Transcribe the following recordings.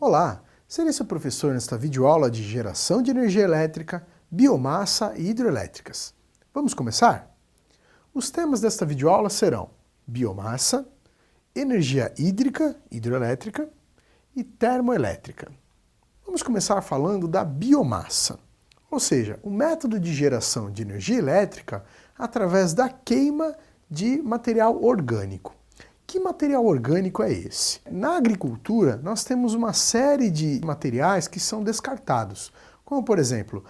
Olá, serei seu professor nesta videoaula de geração de energia elétrica, biomassa e hidrelétricas. Vamos começar? Os temas desta videoaula serão biomassa, energia hídrica, hidrelétrica e termoelétrica. Vamos começar falando da biomassa, ou seja, o método de geração de energia elétrica através da queima de material orgânico. Que material orgânico é esse? Na agricultura, nós temos uma série de materiais que são descartados, como, por exemplo,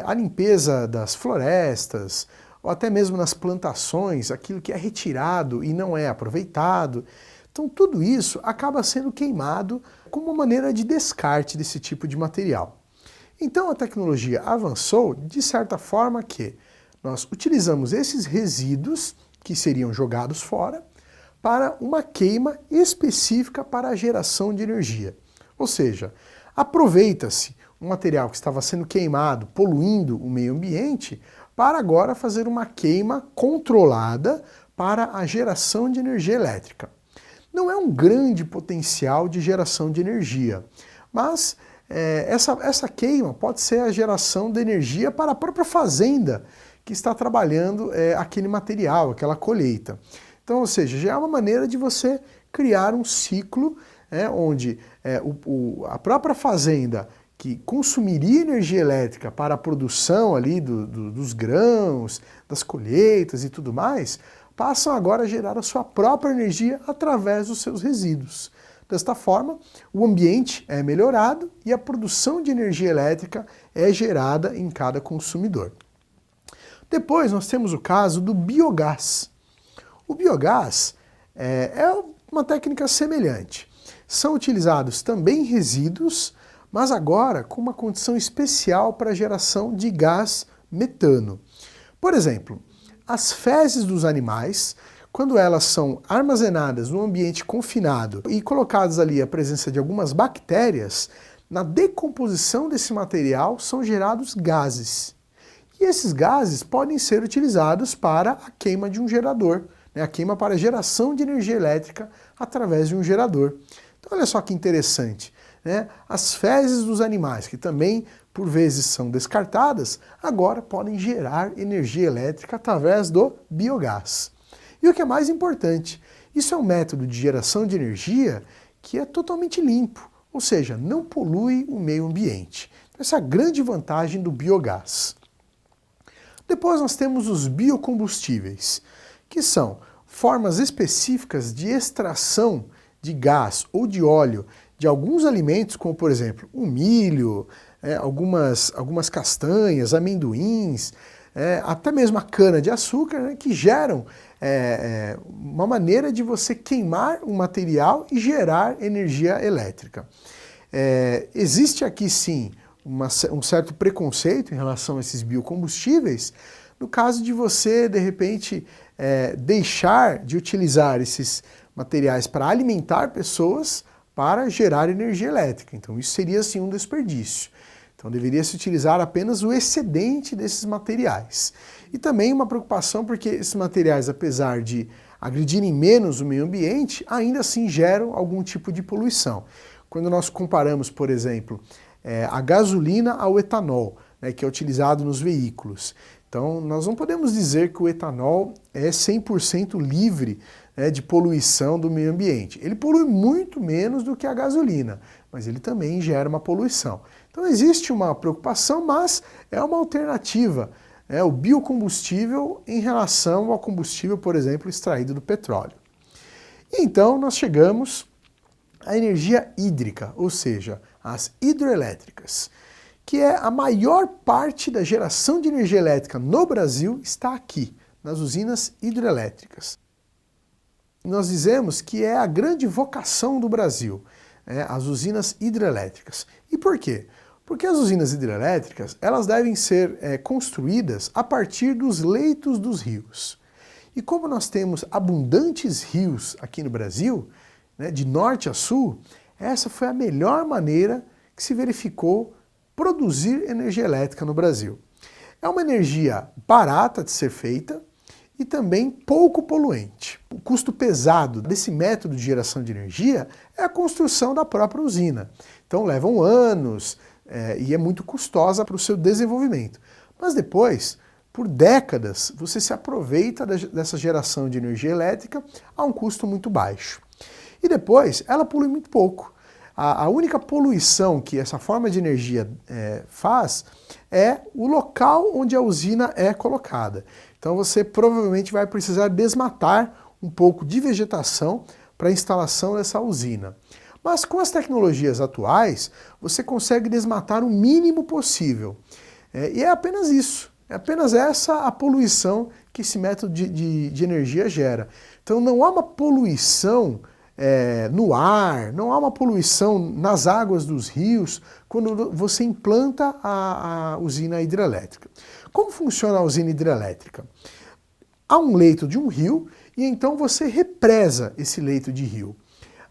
a limpeza das florestas, ou até mesmo nas plantações, aquilo que é retirado e não é aproveitado. Então, tudo isso acaba sendo queimado como uma maneira de descarte desse tipo de material. Então, a tecnologia avançou de certa forma que nós utilizamos esses resíduos que seriam jogados fora para uma queima específica para a geração de energia. Ou seja, aproveita-se um material que estava sendo queimado, poluindo o meio ambiente, para agora fazer uma queima controlada para a geração de energia elétrica. Não é um grande potencial de geração de energia, mas essa queima pode ser a geração de energia para a própria fazenda que está trabalhando aquele material, aquela colheita. Então, ou seja, já é uma maneira de você criar um ciclo onde a própria fazenda que consumiria energia elétrica para a produção ali dos grãos, das colheitas e tudo mais, passam agora a gerar a sua própria energia através dos seus resíduos. Desta forma, o ambiente é melhorado e a produção de energia elétrica é gerada em cada consumidor. Depois nós temos o caso do biogás. O biogás é uma técnica semelhante. São utilizados também resíduos, mas agora com uma condição especial para a geração de gás metano. Por exemplo, as fezes dos animais, quando elas são armazenadas num ambiente confinado e colocadas ali à presença de algumas bactérias, na decomposição desse material são gerados gases. E esses gases podem ser utilizados para a queima de um gerador, a queima para a geração de energia elétrica através de um gerador. Então olha só que interessante, né? As fezes dos animais, que também por vezes são descartadas, agora podem gerar energia elétrica através do biogás. E o que é mais importante, isso é um método de geração de energia que é totalmente limpo, ou seja, não polui o meio ambiente. Essa é a grande vantagem do biogás. Depois nós temos os biocombustíveis, que são formas específicas de extração de gás ou de óleo de alguns alimentos, como por exemplo o milho, algumas castanhas, amendoins, até mesmo a cana-de-açúcar, né, que geram uma maneira de você queimar um material e gerar energia elétrica. Existe aqui sim um certo preconceito em relação a esses biocombustíveis, no caso de você, de repente, deixar de utilizar esses materiais para alimentar pessoas para gerar energia elétrica. Então isso seria sim um desperdício. Então deveria se utilizar apenas o excedente desses materiais. E também uma preocupação porque esses materiais, apesar de agredirem menos o meio ambiente, ainda assim geram algum tipo de poluição. Quando nós comparamos, por exemplo, a gasolina ao etanol, né, que é utilizado nos veículos. Então, nós não podemos dizer que o etanol é 100% livre, né, de poluição do meio ambiente. Ele polui muito menos do que a gasolina, mas ele também gera uma poluição. Então, existe uma preocupação, mas é uma alternativa, o biocombustível em relação ao combustível, por exemplo, extraído do petróleo. E então, nós chegamos à energia hídrica, ou seja, as hidrelétricas, que é a maior parte da geração de energia elétrica no Brasil está aqui, nas usinas hidrelétricas. Nós dizemos que é a grande vocação do Brasil, as usinas hidrelétricas. E por quê? Porque as usinas hidrelétricas elas devem ser construídas a partir dos leitos dos rios. E como nós temos abundantes rios aqui no Brasil, né, de norte a sul, essa foi a melhor maneira que se verificou produzir energia elétrica no Brasil. É uma energia barata de ser feita e também pouco poluente. custo pesado desse método de geração de energia é a construção da própria usina. Então levam anos e é muito custosa para o seu desenvolvimento. Mas depois, por décadas, você se aproveita dessa geração de energia elétrica a um custo muito baixo. E depois, ela polui muito pouco. A única poluição que essa forma de energia faz é o local onde a usina é colocada. Então você provavelmente vai precisar desmatar um pouco de vegetação para a instalação dessa usina. Mas com as tecnologias atuais, você consegue desmatar o mínimo possível. E é apenas isso. É apenas essa a poluição que esse método de energia gera. Então não há uma poluição no ar, não há uma poluição nas águas dos rios quando você implanta a usina hidrelétrica. Como funciona a usina hidrelétrica? Há um leito de um rio e então você represa esse leito de rio.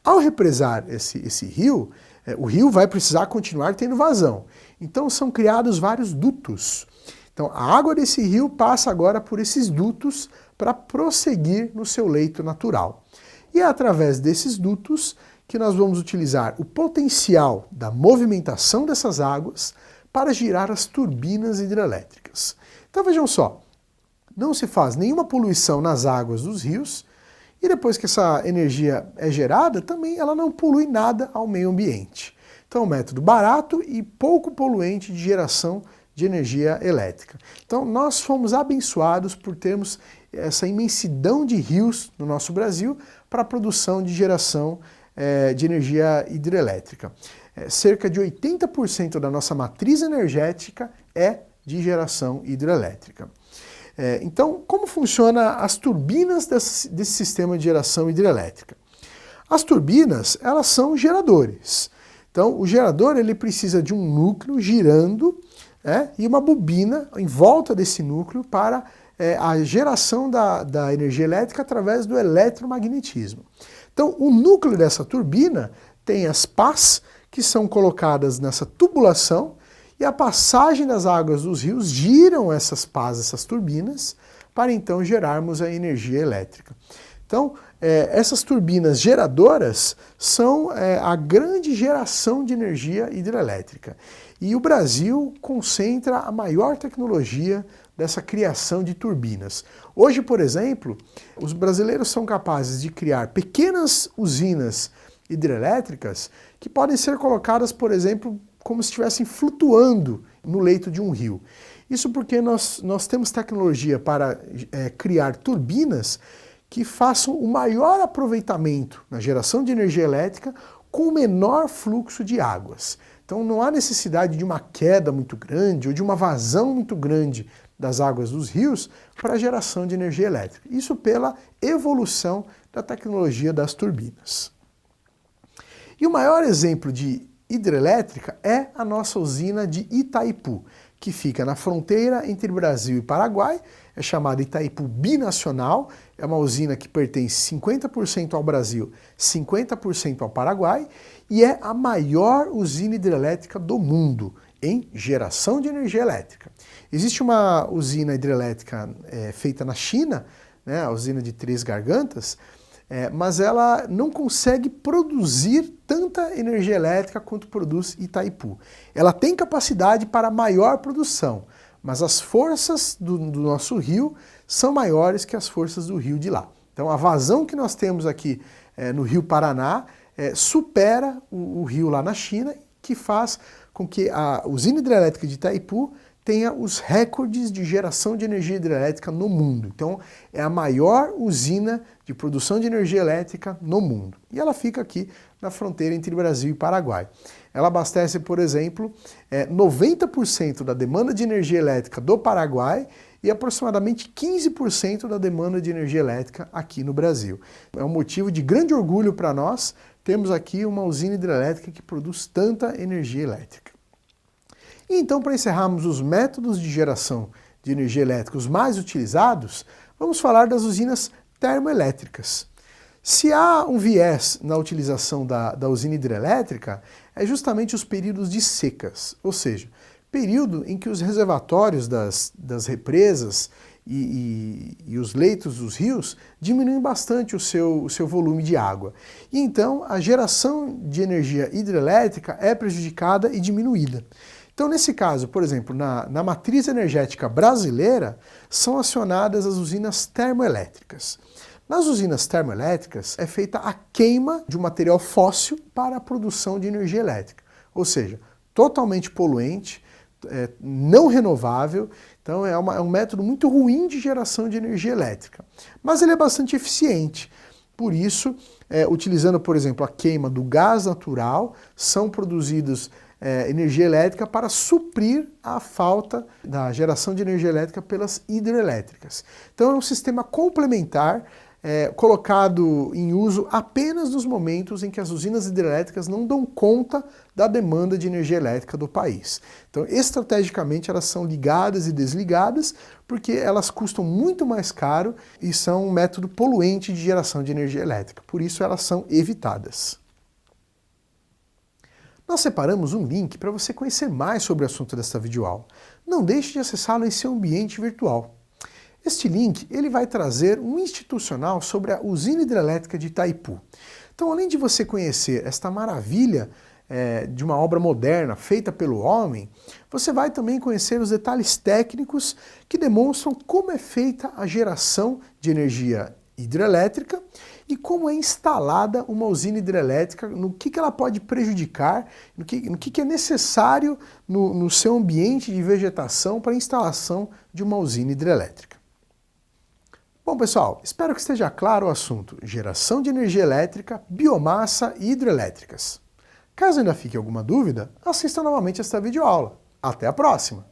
Ao represar esse rio, o rio vai precisar continuar tendo vazão. Então são criados vários dutos. Então a água desse rio passa agora por esses dutos para prosseguir no seu leito natural. E é através desses dutos que nós vamos utilizar o potencial da movimentação dessas águas para girar as turbinas hidrelétricas. Então vejam só, não se faz nenhuma poluição nas águas dos rios e depois que essa energia é gerada, também ela não polui nada ao meio ambiente. Então é um método barato e pouco poluente de geração de energia elétrica. Então nós fomos abençoados por termos essa imensidão de rios no nosso Brasil para a produção de geração de energia hidrelétrica. Cerca de 80% da nossa matriz energética é de geração hidrelétrica. Então, como funcionam as turbinas desse sistema de geração hidrelétrica? As turbinas, elas são geradores. Então, o gerador ele precisa de um núcleo girando e uma bobina em volta desse núcleo para a geração da energia elétrica através do eletromagnetismo. Então, o núcleo dessa turbina tem as pás que são colocadas nessa tubulação e a passagem das águas dos rios giram essas pás, essas turbinas, para então gerarmos a energia elétrica. Então, essas turbinas geradoras são a grande geração de energia hidrelétrica. E o Brasil concentra a maior tecnologia dessa criação de turbinas. Hoje, por exemplo, os brasileiros são capazes de criar pequenas usinas hidrelétricas que podem ser colocadas, por exemplo, como se estivessem flutuando no leito de um rio. Isso porque nós temos tecnologia para criar turbinas que façam o maior aproveitamento na geração de energia elétrica com o menor fluxo de águas. Então não há necessidade de uma queda muito grande ou de uma vazão muito grande das águas dos rios para a geração de energia elétrica. Isso pela evolução da tecnologia das turbinas. E o maior exemplo de hidrelétrica é a nossa usina de Itaipu, que fica na fronteira entre Brasil e Paraguai, é chamada Itaipu Binacional, é uma usina que pertence 50% ao Brasil, 50% ao Paraguai, e é a maior usina hidrelétrica do mundo em geração de energia elétrica. Existe uma usina hidrelétrica feita na China, né, a usina de Três Gargantas, mas ela não consegue produzir tanta energia elétrica quanto produz Itaipu. Ela tem capacidade para maior produção, mas as forças do nosso rio são maiores que as forças do rio de lá. Então a vazão que nós temos aqui no Rio Paraná supera o rio lá na China, que faz com que a usina hidrelétrica de Itaipu tenha os recordes de geração de energia hidrelétrica no mundo. Então, é a maior usina de produção de energia elétrica no mundo. E ela fica aqui na fronteira entre Brasil e Paraguai. Ela abastece, por exemplo, 90% da demanda de energia elétrica do Paraguai e aproximadamente 15% da demanda de energia elétrica aqui no Brasil. É um motivo de grande orgulho para nós termos aqui uma usina hidrelétrica que produz tanta energia elétrica. E então, para encerrarmos os métodos de geração de energia elétrica os mais utilizados, vamos falar das usinas termoelétricas. Se há um viés na utilização da usina hidrelétrica, é justamente os períodos de secas, ou seja, período em que os reservatórios das represas e os leitos dos rios diminuem bastante o seu volume de água. E então a geração de energia hidrelétrica é prejudicada e diminuída. Então, nesse caso, por exemplo, na matriz energética brasileira, são acionadas as usinas termoelétricas. Nas usinas termoelétricas é feita a queima de um material fóssil para a produção de energia elétrica, ou seja, totalmente poluente, não renovável, então é um método muito ruim de geração de energia elétrica. Mas ele é bastante eficiente, por isso, utilizando, por exemplo, a queima do gás natural, são produzidos energia elétrica para suprir a falta da geração de energia elétrica pelas hidrelétricas. Então é um sistema complementar, colocado em uso apenas nos momentos em que as usinas hidrelétricas não dão conta da demanda de energia elétrica do país. Então, estrategicamente, elas são ligadas e desligadas porque elas custam muito mais caro e são um método poluente de geração de energia elétrica. Por isso, elas são evitadas. Nós separamos um link para você conhecer mais sobre o assunto desta videoaula. Não deixe de acessá-lo em seu ambiente virtual. Este link ele vai trazer um institucional sobre a usina hidrelétrica de Itaipu. Então, além de você conhecer esta maravilha de uma obra moderna feita pelo homem, você vai também conhecer os detalhes técnicos que demonstram como é feita a geração de energia hidrelétrica e como é instalada uma usina hidrelétrica, no que ela pode prejudicar, no que é necessário no seu ambiente de vegetação para a instalação de uma usina hidrelétrica. Bom, pessoal, espero que esteja claro o assunto geração de energia elétrica, biomassa e hidrelétricas. Caso ainda fique alguma dúvida, assista novamente esta videoaula. Até a próxima!